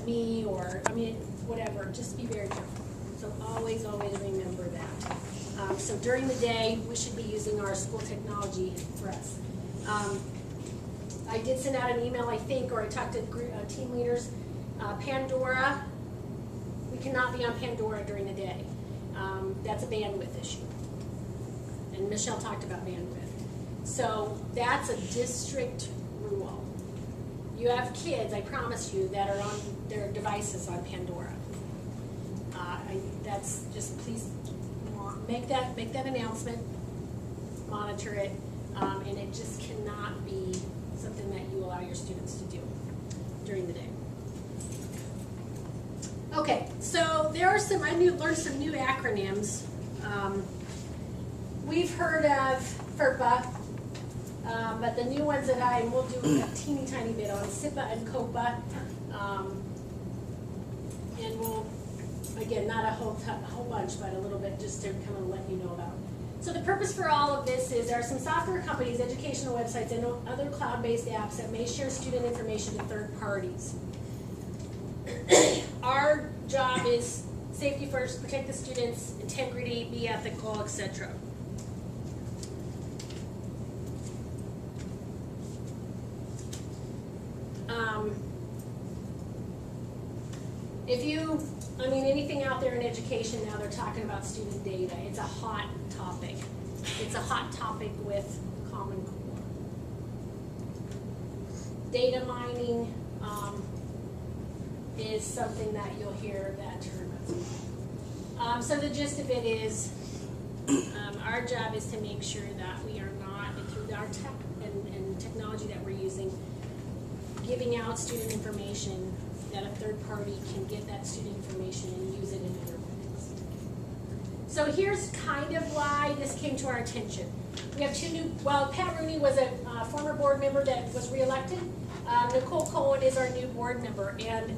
with me, or, I mean, whatever, just be very careful. So always, always remember that. So during the day, we should be using our school technology for us. I did send out an email, I think, or I talked to team leaders. Pandora, we cannot be on Pandora during the day. That's a bandwidth issue. And Michelle talked about bandwidth. So that's a district rule. You have kids, I promise you, that are on their devices on Pandora. That's just, please make that announcement, monitor it, and it just cannot be something that you allow your students to do during the day. Okay, so there are some, learned some new acronyms. We've heard of FERPA, but the new ones that I will do a teeny tiny bit on, SIPA and COPA, and we'll, again, not a whole bunch, but a little bit just to kind of let you know about. So the purpose for all of this is there are some software companies, educational websites, and other cloud-based apps that may share student information to third parties. Our job is safety first, protect the students, integrity, be ethical, etc. Anything out there in education now, they're talking about student data. It's a hot topic. It's a hot topic with Common Core. Data mining is something that you'll hear that term as well. So the gist of it is our job is to make sure that we are not, through our tech and technology that we're using, giving out student information that a third party can get that student information and use it in other ways. So here's kind of why this came to our attention. We have two new, well, Pat Rooney was a former board member that was reelected. Nicole Cohen is our new board member, and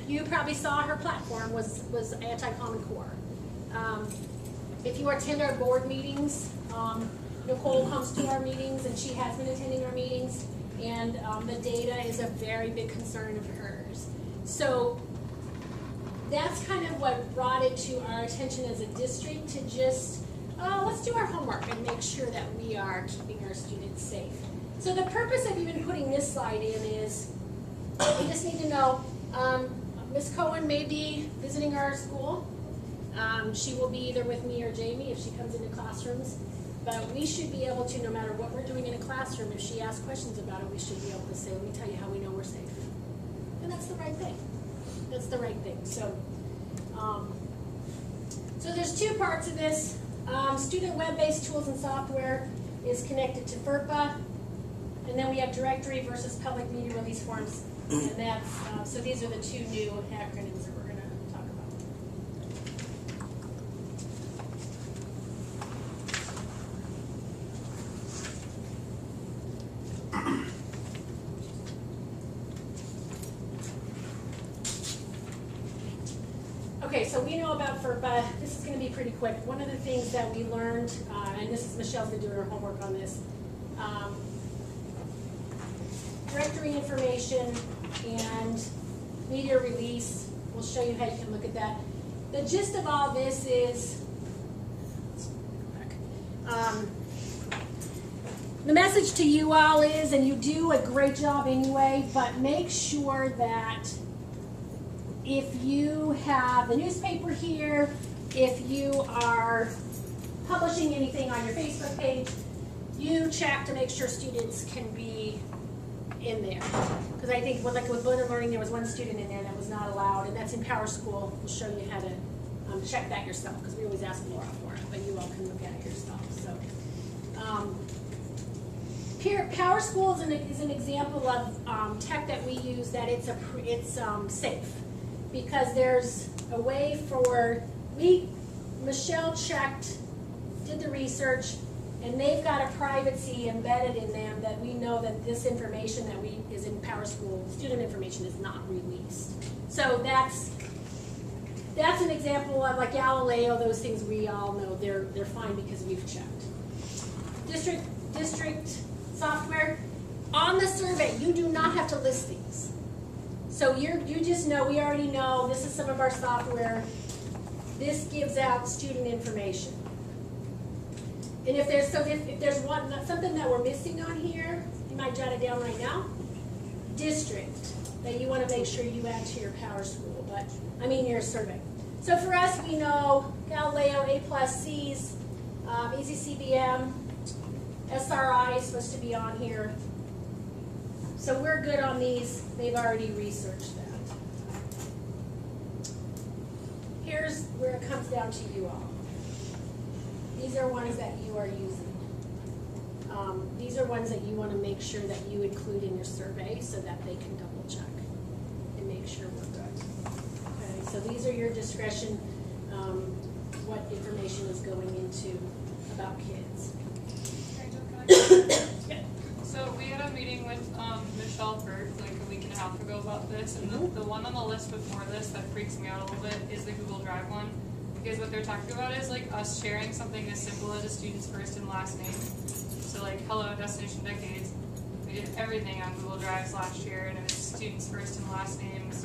you probably saw her platform was anti-Common Core. If you attend our board meetings, Nicole comes to our meetings, and she has been attending our meetings, and the data is a very big concern of hers. So that's kind of what brought it to our attention as a district to just, let's do our homework and make sure that we are keeping our students safe. So the purpose of even putting this slide in is, we just need to know, Ms. Cohen may be visiting our school. She will be either with me or Jamie if she comes into classrooms. But we should be able to, no matter what we're doing in a classroom, if she asks questions about it, we should be able to say, let me tell you how we know we're safe. And that's the right thing. That's the right thing. So, so there's two parts of this. Student web-based tools and software is connected to FERPA. And then we have directory versus public media release forms. And that's, so these are the two new acronyms that we're going to talk about. Okay, so we know about FERPA. This is going to be pretty quick. One of the things that we learned, and this is Michelle's been doing her homework on this, directory information and media release. We'll show you how you can look at that. The gist of all this is, the message to you all is, and you do a great job anyway, but make sure that if you have the newspaper here, if you are publishing anything on your Facebook page, you check to make sure students can be in there. Because I think with Blended Learning, there was one student in there that was not allowed, and that's in Power School. We'll show you how to check that yourself, because we always ask Laura for it, but you all can look at it yourself. So, Power School is an example of tech that we use that it's safe, because there's a way for Michelle checked, did the research, and they've got a privacy embedded in them that we know that this information that is in Power School, student information, is not released. So that's an example of, like Galileo, those things we all know they're fine because we've checked. District software, on the survey, you do not have to list these. So you just know, we already know, this is some of our software. This gives out student information. And if there's something that we're missing on here, you might jot it down right now. District that you want to make sure you add to your Power School, your survey. So for us, we know Galileo, A+Cs, Easy CBM, SRI is supposed to be on here. So we're good on these. They've already researched that. Here's where it comes down to you all. These are ones that you are using. These are ones that you want to make sure that you include in your survey so that they can double check and make sure we're good. Okay, so these are your discretion, what information is going into about kids. Yeah. So we had a meeting with Michelle Berg like a week and a half ago about this, and the one on the list before this that freaks me out a little bit is the Google Drive one. Because what they're talking about is like us sharing something as simple as a student's first and last name. So like, hello, Destination Decades. We did everything on Google Drives last year, and it was students' first and last names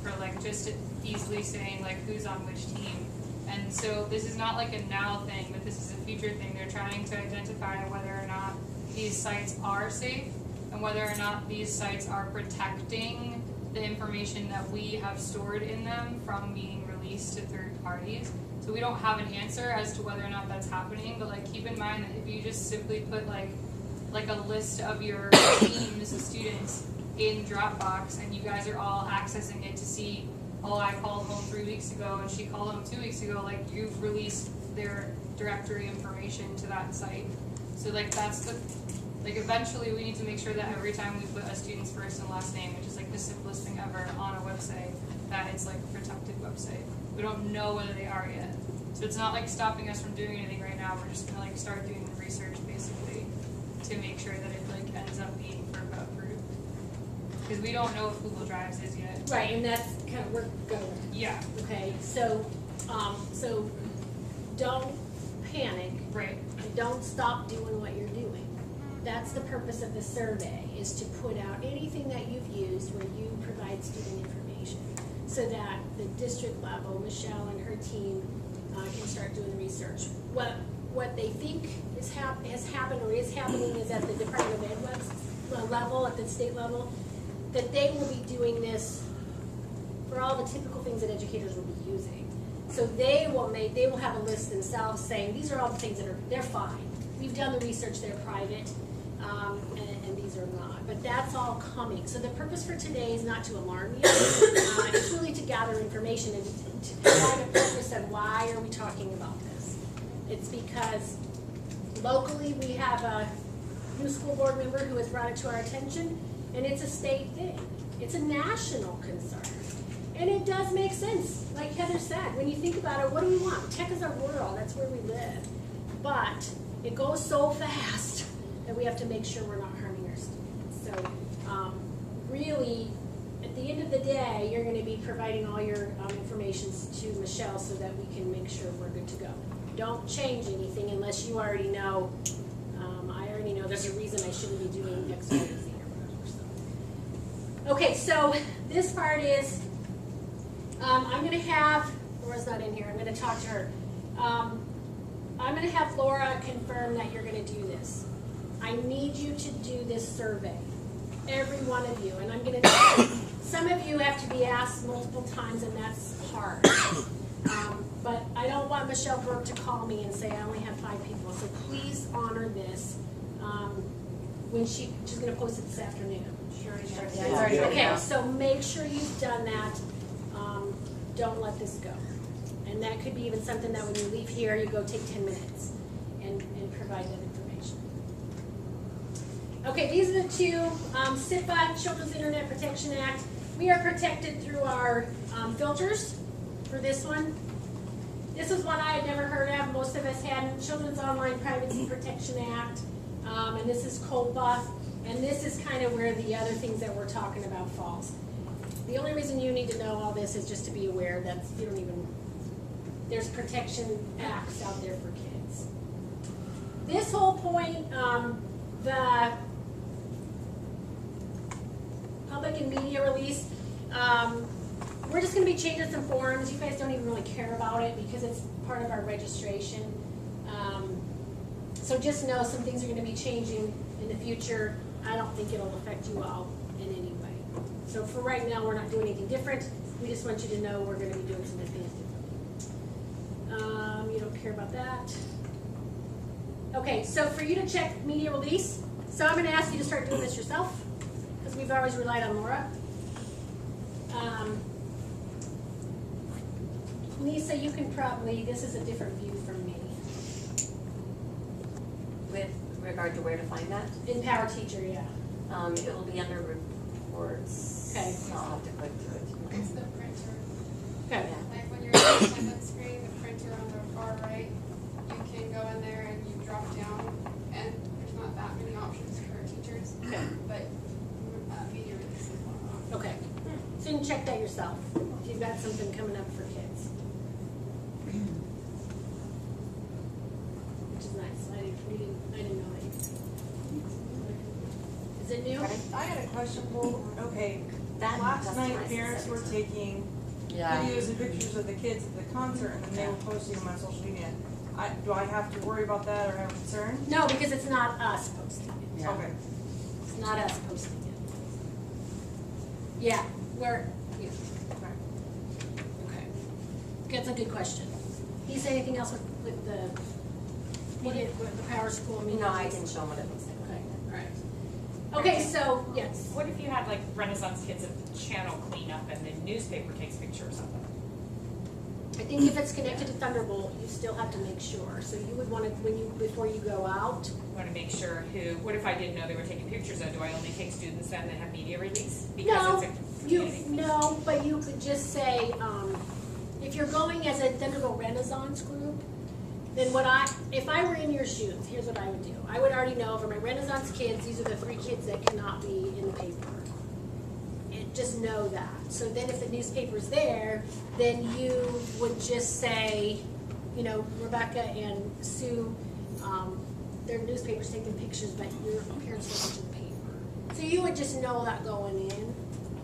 for like just easily saying like who's on which team. And so this is not like a now thing, but this is a future thing. They're trying to identify whether or not these sites are safe and whether or not these sites are protecting the information that we have stored in them from being released to third parties. So we don't have an answer as to whether or not that's happening, but like keep in mind that if you just simply put like a list of your teams of students in Dropbox and you guys are all accessing it to see, oh, I called home 3 weeks ago and she called home 2 weeks ago, like you've released their directory information to that site. So like that's the, like eventually we need to make sure that every time we put a student's first and last name, which is like the simplest thing ever on a website, that it's like a protected website. We don't know whether they are yet. So it's not like stopping us from doing anything right now. We're just gonna like start doing the research basically to make sure that it like ends up being FERPA approved. Because we don't know if Google Drives is yet. Right, and that's kind of where we're going. Yeah. Okay, so don't panic. Right. And don't stop doing what you're doing. That's the purpose of the survey, is to put out anything that you've used where you provide student information so that the district level, Michelle and her team can start doing the research. What they think has happened or is happening is at the Department of Ed level, at the state level, that they will be doing this for all the typical things that educators will be using. So they will have a list themselves saying, these are all the things that they're fine. We've done the research, they're private, and these are not. But that's all coming. So the purpose for today is not to alarm you. It's really to gather information and to provide a purpose of why are we talking about this. It's because locally we have a new school board member who has brought it to our attention, and it's a state thing. It's a national concern. And it does make sense, like Heather said. When you think about it, what do we want? Tech is our world, that's where we live. But it goes so fast that we have to make sure we're not harming our students. So really, at the end of the day, you're going to be providing all your information to Michelle so that we can make sure we're good to go. Don't change anything unless you already know, I already know there's a reason I shouldn't be doing X, Y, or Z or whatever. So. Okay, so this part is, I'm going to have, Laura's not in here, I'm going to talk to her. I'm going to have Laura confirm that you're going to do this. I need you to do this survey, every one of you, and I'm going to, some of you have to be asked multiple times, and that's hard. But I don't want Michelle Burke to call me and say I only have 5 people, so please honor this. When she's going to post it this afternoon. Sure. Yeah. Okay, so make sure you've done that. Don't let this go. And that could be even something that when you leave here, you go take 10 minutes and provide that information. Okay, these are the two, CIPA, Children's Internet Protection Act. We are protected through our filters for this one. This is one I had never heard of. Most of us hadn't. Children's Online Privacy Protection Act, and this is COPA, and this is kind of where the other things that we're talking about falls. The only reason you need to know all this is just to be aware that you don't even, there's protection acts out there for kids. This whole point, the public and media release, We're just gonna be changing some forms. You guys don't even really care about it because it's part of our registration. So just know some things are gonna be changing in the future. I don't think it'll affect you all in any way. So for right now, we're not doing anything different. We just want you to know we're gonna be doing some things differently. You don't care about that. Okay, so for you to check media release, so I'm gonna ask you to start doing this yourself, because we've always relied on Laura. Lisa, you can probably, this is a different view from me. With regard to where to find that? In Power Teacher, yeah. It will be under reports. Okay. I'll have to click through it. It's the printer. Okay. Yeah. Like when you're on the attendance screen, the printer on the far right, you can go in there and you drop down, and there's not that many options for teachers. Okay. But media release is one of them. Okay. So you can check that yourself if you've got something coming up for kids. Which is nice. I didn't know that. Is it new? I had a question. Well, okay, That last night customizes parents were every time. taking Yeah. videos and pictures of the kids at the concert, and then they were posting them on social media. Do I have to worry about that or have a concern? No, because it's not us posting it. Yeah. Okay. It's not us posting it. Yeah, yeah. Okay. That's a good question. Can you say anything else with the media, with the Power School media? No, I can show them what it looks like. Okay, all right. Okay, so, yes. What if you had like Renaissance Kids at the channel cleanup and the newspaper takes pictures of them? I think if it's connected to Thunderbolt, you still have to make sure. So you would want to, before you go out, Want to make sure what if I didn't know they were taking pictures of, do I only take students then that have media release? No, Because it's a community. no, but you could just say, if you're going as a Thunderbolt Renaissance group, then if I were in your shoes, here's what I would do. I would already know for my Renaissance kids, these are the 3 kids that cannot be in the paper. And just know that. So then if the newspaper's there, then you would just say, Rebecca and Sue, their newspaper's taking pictures, but your parents don't watch the paper. So you would just know that going in.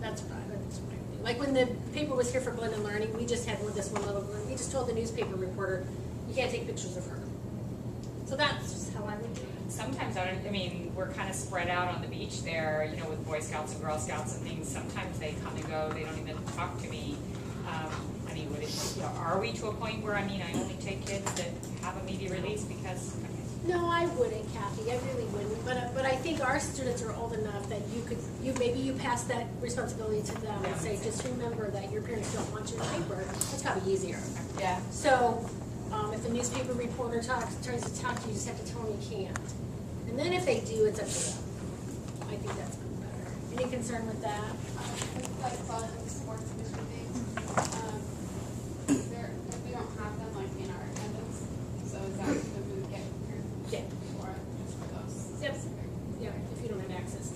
That's what I would do. Like when the paper was here for Blended Learning, we just had this one little girl. We just told the newspaper reporter, you can't take pictures of her. So that's just how I would do it. Sometimes we're kind of spread out on the beach there, with Boy Scouts and Girl Scouts and things. Sometimes they come and go, they don't even talk to me. Would it, are we to a point where, I only take kids that have a media release because, No, I wouldn't, Kathy. I really wouldn't. But I think our students are old enough that maybe you pass that responsibility to them and say, just remember that your parents don't want you in the paper. That's probably easier. yeah. So, if the newspaper reporter tries to talk to you, you just have to tell them you can't. And then if they do, it's up to them. I think that's better. Any concern with that? With like club and sports mission things, we don't have them like in our attendance, so is that something we would get Yeah. for just for those? Yep. Yeah, if you don't have access to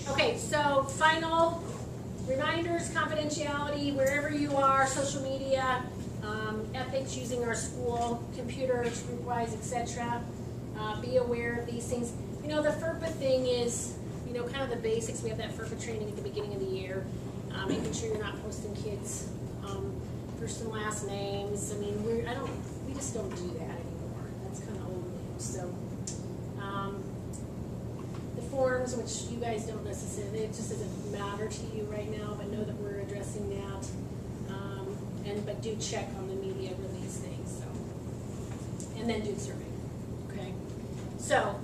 that. Okay, so final reminders, confidentiality, wherever you are, social media, ethics using our school, computers, group-wise, etc. Be aware of these things. The FERPA thing is, kind of the basics. We have that FERPA training at the beginning of the year, making sure you're not posting kids' first and last names. We just don't do that anymore. That's kind of old news. So, the forms, which you guys don't necessarily, it just doesn't matter to you right now, but know that we're addressing that. But do check on the media release things, and then do the survey. Okay. So,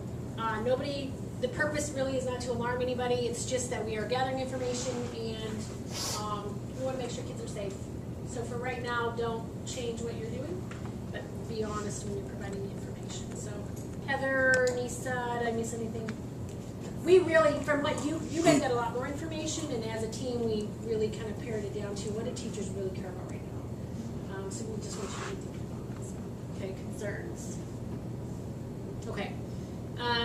the purpose really is not to alarm anybody. It's just that we are gathering information and we want to make sure kids are safe. So for right now, don't change what you're doing, but be honest when you're providing the information. So Heather, Nisa, did I miss anything? We really, from what you guys got a lot more information, and as a team, we really kind of pared it down to what do teachers really care about right now. So we just want you to be thinking about this. Okay, concerns. Okay.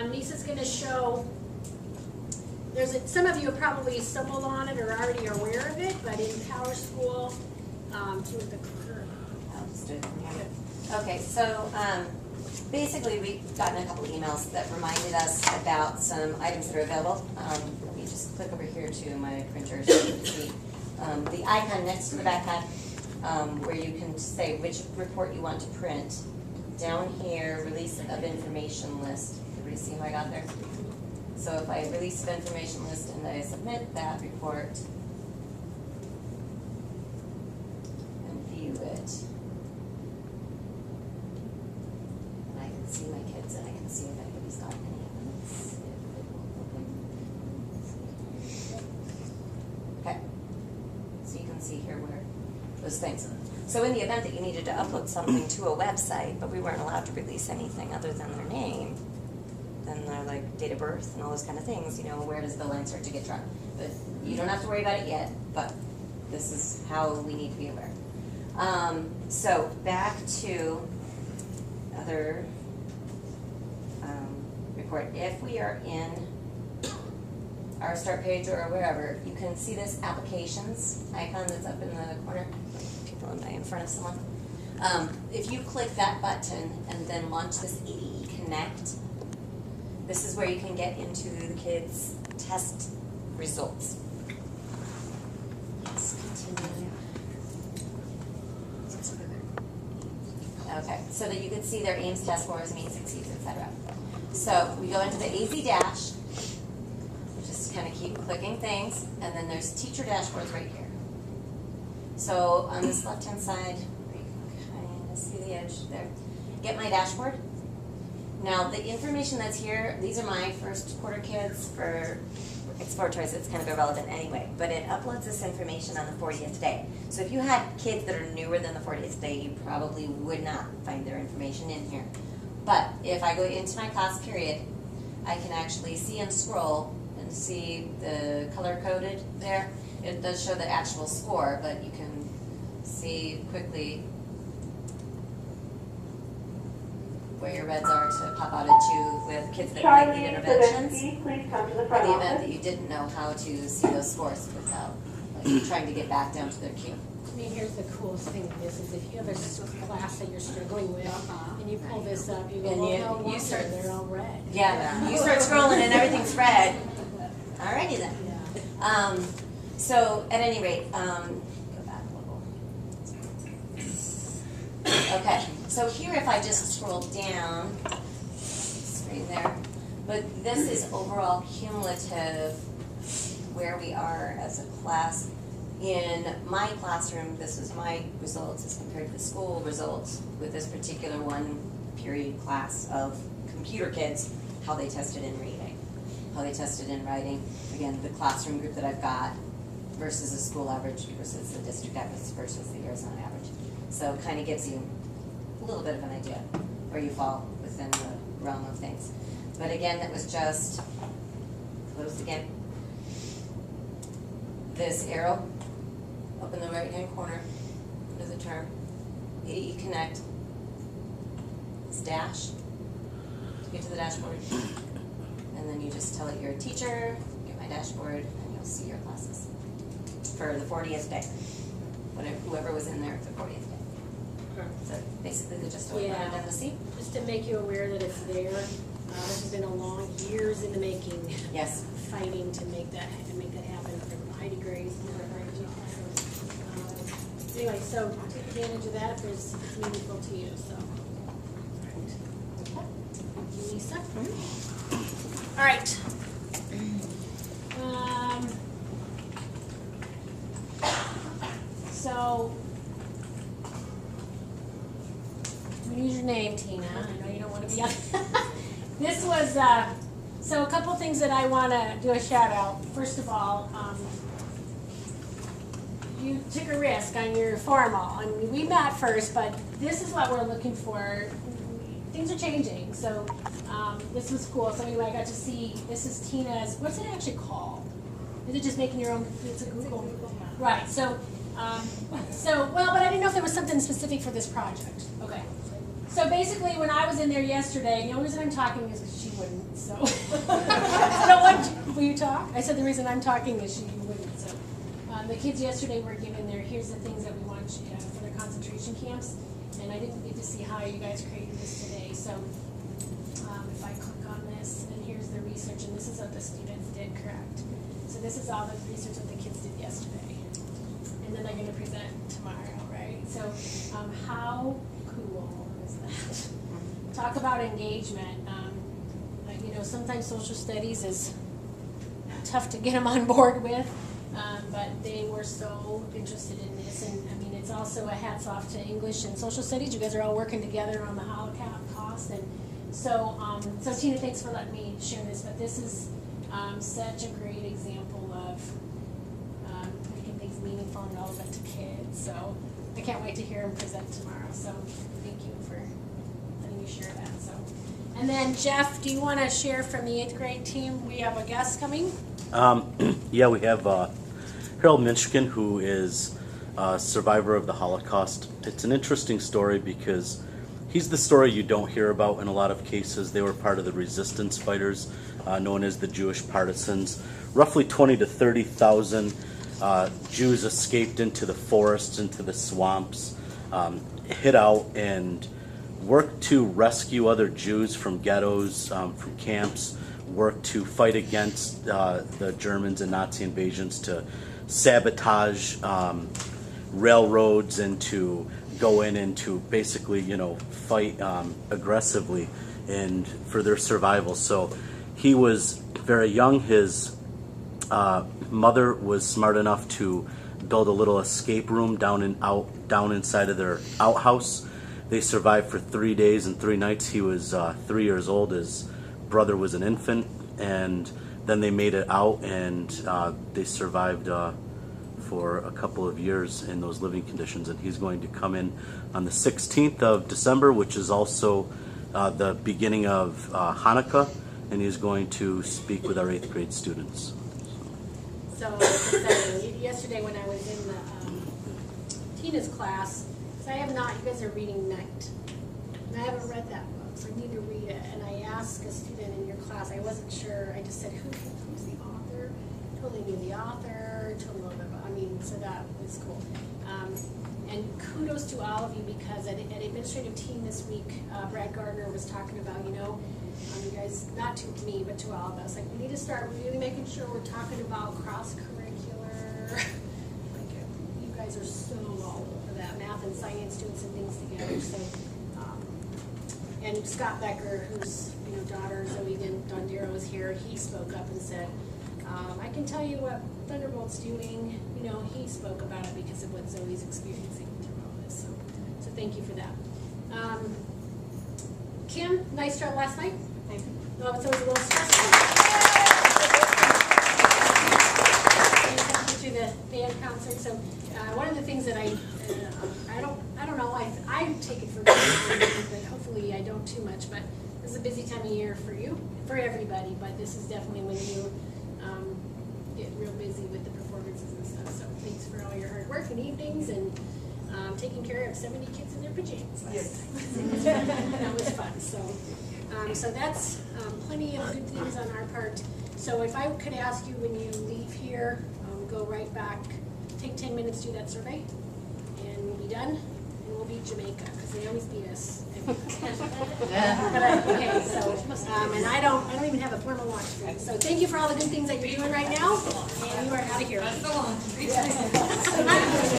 Nisa's going to show, some of you have probably stumbled on it or already are aware of it, but in Power School, with the current. I'll just do it from here. Okay, so basically we've gotten a couple emails that reminded us about some items that are available. Let me just click over here to my printer so you can see the icon next to the backpack where you can say which report you want to print. Down here, release of information list. Everybody see how I got there? So if I release an information list and I submit that report and view it, and I can see my kids and I can see if anybody's got any. Let's see if it will open. Okay. So you can see here where those things. So in the event that you needed to upload something to a website, but we weren't allowed to release anything other than their name, then they're like date of birth and all those kind of things, you know, where does the line start to get drawn? But you don't have to worry about it yet, but this is how we need to be aware. So back to other report. If we are in our start page or wherever, you can see this applications icon that's up in the corner. People in front of someone. If you click that button and then launch this ADE Connect, this is where you can get into the kids' test results. Yes, continue. Okay, so that you can see their aims, test scores, means, exceeds, etc. So we go into the AZ dash. We just kind of keep clicking things, and then there's teacher dashboards right here. So on this left-hand side, where you can kind of see the edge there, get my dashboard. Now the information that's here, these are my first quarter kids for exploratory, so it's kind of irrelevant anyway, but it uploads this information on the 40th day. So if you had kids that are newer than the 40th day, you probably would not find their information in here. But if I go into my class period, I can actually see and scroll and see the color-coded there. It does show the actual score, but you can see quickly where your reds are to pop out at you with kids that might need interventions. Please come to the In front the event office. that you didn't know how to see those scores without like, trying to get back down to their cue. I mean, here's the coolest thing of this is if you have a class that you're struggling with and you pull this up, you go, And well, you- no you wonder start- they're all red. Yeah, you start scrolling and everything's red. Alrighty then. Yeah. So at any rate, go back a little. Okay, so here if I just scroll down, screen there, but this is overall cumulative where we are as a class. In my classroom, this is my results as compared to the school results with this particular one period class of computer kids, how they tested in reading, how they tested in writing. Again, the classroom group that I've got versus the school average versus the district average versus the Arizona average. So it kind of gives you a little bit of an idea where you fall within the realm of things. But again, that was just closed again. This arrow up in the right-hand corner is a term, ADE Connect. This dash to get to the dashboard. And then you just tell it you're a teacher, get my dashboard, and you'll see your classes for the 40th day. Whatever, whoever was in there for the 40th day. So basically the gist of what you wanted them to see. Just to make you aware that it's there. This has been a long years in the making. Yes. Fighting to make that happen for Heidi Grace. Anyway, so take advantage of that if it's meaningful to you. So, thank you, Lisa. All right. So, use your name, Tina. I know you don't want to be on. This was, so a couple things that I want to do a shout out. First of all, you took a risk on your formal. I mean, we met first, but this is what we're looking for. Things are changing, so this was cool. So anyway, I got to see, this is Tina's, what's it actually called? Is it just making your own, it's a Google? Right, so, well, but I didn't know if there was something specific for this project. Okay. So basically, when I was in there yesterday, the only reason I'm talking is because she wouldn't, so. Will you talk? I said the reason I'm talking is she wouldn't, so. The kids yesterday were given here's the things that we want for their concentration camps, and I didn't get to see how you guys created this today, so if I click on this, and here's the research, and this is what the students did, correct? So this is all the research that the kids did yesterday. And then they're gonna present tomorrow, right? So, how cool is that? Talk about engagement. You know, sometimes social studies is tough to get them on board with, but they were so interested in this. And I mean, it's also a hats off to English and social studies. You guys are all working together on the Holocaust. And so, so Tina, thanks for letting me share this, but this is such a great example of making things meaningful and relevant to kids. So I can't wait to hear him present tomorrow. So thank you for letting me share that. So, and then Jeff, do you want to share from the 8th grade team? We have a guest coming. Yeah, we have Harold Minchkin, who is a survivor of the Holocaust. It's an interesting story because he's the story you don't hear about in a lot of cases. They were part of the resistance fighters, known as the Jewish partisans. Roughly 20 to 30,000 Jews escaped into the forests, into the swamps, hid out and worked to rescue other Jews from ghettos, from camps, worked to fight against the Germans and Nazi invasions, to sabotage railroads, and to go in and to basically, you know, fight aggressively and for their survival. So he was very young. His mother was smart enough to build a little escape room down inside of their outhouse. They survived for 3 days and 3 nights. He was 3 years old. His brother was an infant, and then they made it out, and they survived for a couple of years in those living conditions. And he's going to come in on the 16th of December, which is also the beginning of Hanukkah, and he's going to speak with our 8th grade students. So yesterday when I was in the Tina's class, so I have not, you guys are reading Night, and I haven't read that book, so I need to read it. And I asked a student in your class, I wasn't sure, I just said, who's the author? Totally knew the author, told me a little bit about, I mean, so that was cool. And kudos to all of you, because at administrative team this week, Brad Gardner was talking about, you know, you guys, not to me, but to all of us, like, we need to start really making sure we're talking about cross-curricular, like, you guys are so all over that, math and science, doing some things together. So, and Scott Becker, whose, you know, daughter Zoe Dondero is here, he spoke up and said, I can tell you what Thunderbolt's doing. You know, he spoke about it because of what Zoe's experiencing through all this. So thank you for that. Kim, nice job last night. Thank you. Well, it's always a little stressful. Thank you to the band concert. So one of the things that I don't know, I take it for granted, but hopefully I don't too much. But this is a busy time of year for you, for everybody. But this is definitely when you get real busy with the performances and stuff. So thanks for all your hard work and evenings and taking care of 70 kids in their pajamas last night. That was fun. So that's plenty of good things on our part. So if I could ask you, when you leave here, go right back, take 10 minutes, do that survey, and we'll be done. And we'll beat Jamaica, because they always beat us. But okay, so and I don't even have a formal watch for you. So thank you for all the good things that you're doing right now, and you are out of here. That's the one.